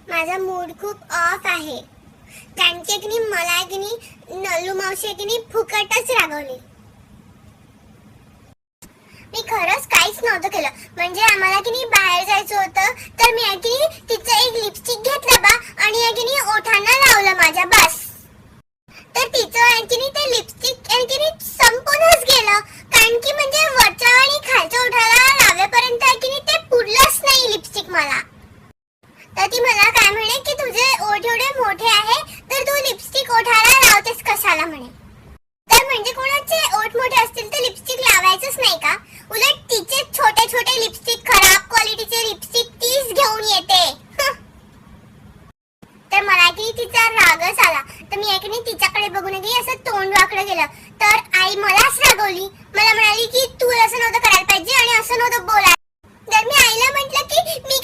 माझा मूड खूप ऑफ आहे. कारण की मला नल्लू मावशी फुकटच रागवली. मी खरंच काहीच नव्हतं केलं. म्हणजे आम्हाला बाहेर जायचं होतं तर मी तिचं एक लिपस्टिक घेतलं बा आणि ओठांना लावलं माझ्या बस. तर तिचं ते लिपस्टिक संपूनच गेलं. कारण की म्हणजे वरच्या आणि खालच्या ओठाला लावेपर्यंत ते पुरलंच नाही लिपस्टिक मला. तर ती मला काय म्हणे की तुझे ओठ एवढे मोठे आहे तर तू लिपस्टिक ओठाला लावतेस कशाला म्हणे. तर म्हणजे कोणाचे ओठ मोठे असतील तर लिपस्टिक लावायचंच नाही का? उलट तिचे छोटे छोटे लिपस्टिक खराब क्वालिटीचे लिपस्टिक तीच घेऊन येते. तर मला तिचा रागच आला. तर मी तिच्याकडे बघून असं तोंड वाकडं गेलं. तर आई मलाच रागवली. मला म्हणाली की तू असं नव्हतं करायला पाहिजे आणि असं नव्हतं बोलायला. तर मी आईला म्हटलं की मी